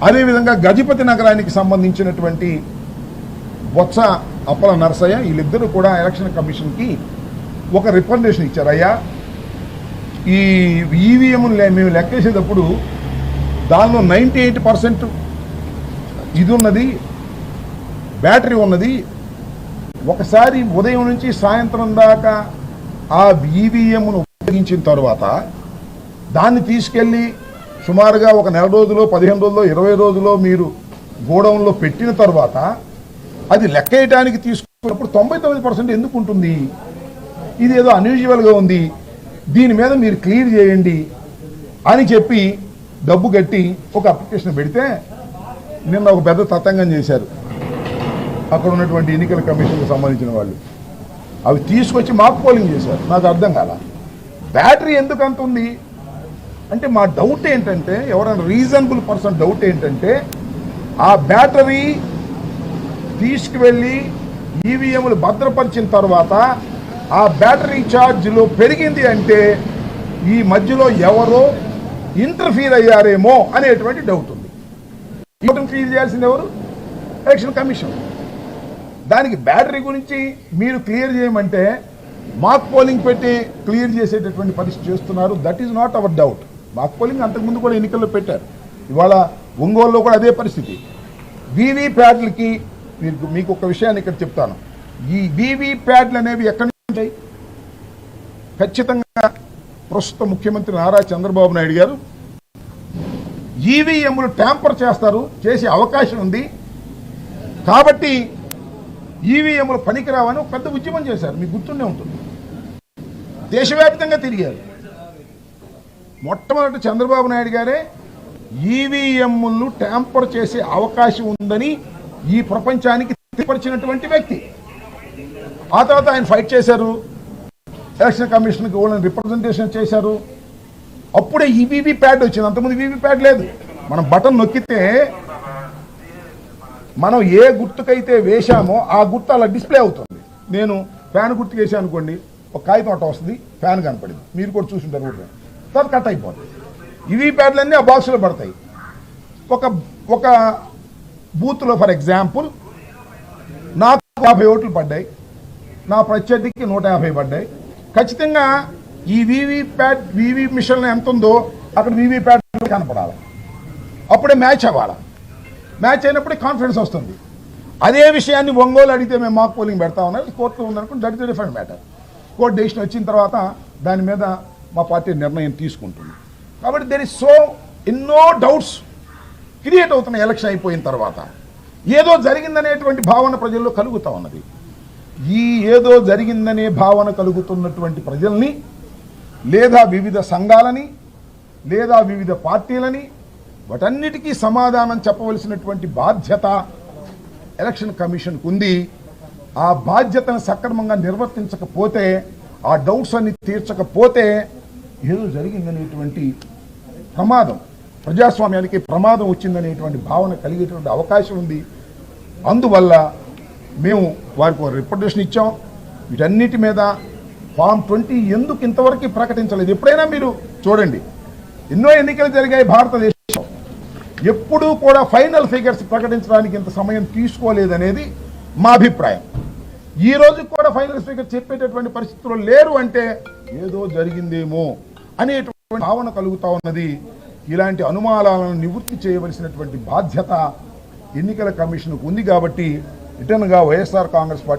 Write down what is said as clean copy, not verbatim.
అదేవిధంగా గజపతి నగరానికి సంబంధించినటువంటి బొత్స అప్పల నరసయ్య వీళ్ళిద్దరూ కూడా ఎలక్షన్ కమిషన్కి ఒక రికమెండేషన్ ఇచ్చారు. అయ్యా, ఈ ఈవీఎంలు మేము లెక్కేసేటప్పుడు దానిలో 98% ఇది ఉన్నది, బ్యాటరీ ఉన్నది. ఒకసారి ఉదయం నుంచి సాయంత్రం దాకా ఆ ఈవీఎంను ఉపయోగించిన తర్వాత దాన్ని తీసుకెళ్ళి సుమారుగా ఒక నెల రోజులో 15 రోజుల్లో 20 రోజుల్లో మీరు గోడౌన్లో పెట్టిన తర్వాత అది లెక్కేయడానికి తీసుకున్నప్పుడు 99% ఎందుకు ఉంటుంది? ఇది ఏదో అన్యూజువల్గా ఉంది, దీని మీద మీరు క్లియర్ చేయండి అని చెప్పి డబ్బు కట్టి ఒక అప్లికేషన్ పెడితే నిన్న ఒక పెద్ద తతంగం చేశారు అక్కడ ఉన్నటువంటి ఎన్నికల కమిషన్కి సంబంధించిన వాళ్ళు. అవి తీసుకొచ్చి మాక్ పోలింగ్ చేశారు. నాకు అర్థం కాల బ్యాటరీ ఎందుకు అంత ఉంది అంటే మా డౌట్ ఏంటంటే, ఎవరైనా రీజనబుల్ పర్సన్ డౌట్ ఏంటంటే, ఆ బ్యాటరీ తీసుకువెళ్ళి ఈవీఎంలు భద్రపరిచిన తర్వాత ఆ బ్యాటరీ ఛార్జ్లో పెరిగింది అంటే ఈ మధ్యలో ఎవరో ఇంటర్ఫీర్ అయ్యారేమో అనేటువంటి డౌట్ ఉంది. ఇంటర్ఫీర్ చేయాల్సింది ఎవరు? Election commission. దానికి బ్యాటరీ గురించి మీరు క్లియర్ చేయమంటే మాక్ పోలింగ్ పెట్టి క్లియర్ చేసేటటువంటి పరిస్థితి చేస్తున్నారు. That is not our doubt. Mock polling అంతకుముందు కూడా ఎన్నికల్లో పెట్టారు. ఇవాళ ఒంగోలులో కూడా అదే పరిస్థితి. వీవీప్యాట్లకి మీకు ఒక విషయాన్ని ఇక్కడ చెప్తాను. ఈ వీవీప్యాట్లు అనేవి ఎక్కడి నుంచి ఉంటాయి? ఖచ్చితంగా ప్రస్తుత ముఖ్యమంత్రి నారా చంద్రబాబు నాయుడు గారు ఈవీఎంలు ట్యాంపర్ చేస్తారు, చేసే అవకాశం ఉంది కాబట్టి ఈవీఎంలు పనికిరావని ఒక పెద్ద ఉద్యమం చేశారు. మీకు గుర్తుండే ఉంటుంది. దేశవ్యాప్తంగా తిరిగారు. మొట్టమొదటి చంద్రబాబు నాయుడు గారే ఈవీఎంలను ట్యాంపర్ చేసే అవకాశం ఉందని ఈ ప్రపంచానికి తెలియపరిచినటువంటి వ్యక్తి. ఆ తర్వాత ఆయన ఫైట్ చేశారు, ఎలక్షన్ కమిషన్కి వాళ్ళని రిప్రజెంటేషన్ చేశారు. అప్పుడే ఈ వీవీప్యాట్ వచ్చింది. అంతకుముందు వీవీప్యాట్ లేదు. మనం బటన్ నొక్కితే మనం ఏ గుర్తుకైతే వేశామో ఆ గుర్తు అలా డిస్ప్లే అవుతుంది. నేను ఫ్యాన్ గుర్తుకు వేసాను అనుకోండి, ఒక కాగితం అట్ట వస్తుంది, ఫ్యాన్ కనపడింది, మీరు కూడా చూసుంటారు కూడా, తర్వాత కట్ అయిపోతుంది. ఈవీ ప్యాడ్లన్నీ ఆ బాక్స్లో పడతాయి. ఒక బూత్లో ఫర్ ఎగ్జాంపుల్ నాకు 50 ఓట్లు పడ్డాయి, నా ప్రత్యర్థికి 150 పడ్డాయి. ఖచ్చితంగా ఈ వీవీ మిషన్ ఎంత ఉందో అక్కడ వీవీప్యాట్ కనపడాలి. అప్పుడే మ్యాచ్ అవ్వాలి. మ్యాచ్ అయినప్పుడే కాన్ఫిడెన్స్ వస్తుంది. అదే విషయాన్ని ఒంగోలు అడిగితే మేము మాక్ పోలింగ్ పెడతా ఉన్నారు, కోర్టులో ఉందనుకుంటే that is different matter. Court decision వచ్చిన తర్వాత దాని మీద మా పార్టీ నిర్ణయం తీసుకుంటుంది. కాబట్టి దెర్ ఇస్ సో ఎన్నో డౌట్స్ క్రియేట్ అవుతున్నాయి. ఎలక్షన్ అయిపోయిన తర్వాత ఏదో జరిగిందనేటువంటి భావన ప్రజల్లో కలుగుతూ ఉన్నది. ఈ ఏదో జరిగిందనే భావన కలుగుతున్నటువంటి ప్రజల్ని, లేదా వివిధ సంఘాలని, లేదా వివిధ పార్టీలని, వాటన్నిటికీ సమాధానం చెప్పవలసినటువంటి బాధ్యత ఎలక్షన్ కమిషన్కు ఉంది. ఆ బాధ్యతను సక్రమంగా నిర్వర్తించకపోతే, ఆ డౌట్స్ అన్ని తీర్చకపోతే ఏదో జరిగిందనేటువంటి ప్రమాదం, ప్రజాస్వామ్యానికి ప్రమాదం వచ్చిందనేటువంటి భావన కలిగేటువంటి అవకాశం ఉంది. అందువల్ల మేము వారికి ఒక రిప్రజెంటేషన్ ఇచ్చాం. వీటన్నిటి మీద ఫామ్ 20 ఎందుకు ఇంతవరకు ప్రకటించలేదు? ఎప్పుడైనా మీరు చూడండి, ఎన్నో ఎన్నికలు జరిగాయి భారతదేశం, ఎప్పుడూ కూడా ఫైనల్ ఫిగర్స్ ప్రకటించడానికి ఇంత సమయం తీసుకోలేదనేది మా అభిప్రాయం. ఈ రోజు కూడా ఫైనల్ ఫిగర్ చెప్పేటటువంటి పరిస్థితుల్లో లేరు అంటే ఏదో జరిగిందేమో అనేటువంటి భావన కలుగుతూ ఉన్నది. ఇలాంటి అనుమానాలను నివృత్తి చేయవలసినటువంటి బాధ్యత ఎన్నికల కమిషన్కు ఉంది. కాబట్టి రిటర్న్గా వైఎస్ఆర్ కాంగ్రెస్ పార్టీ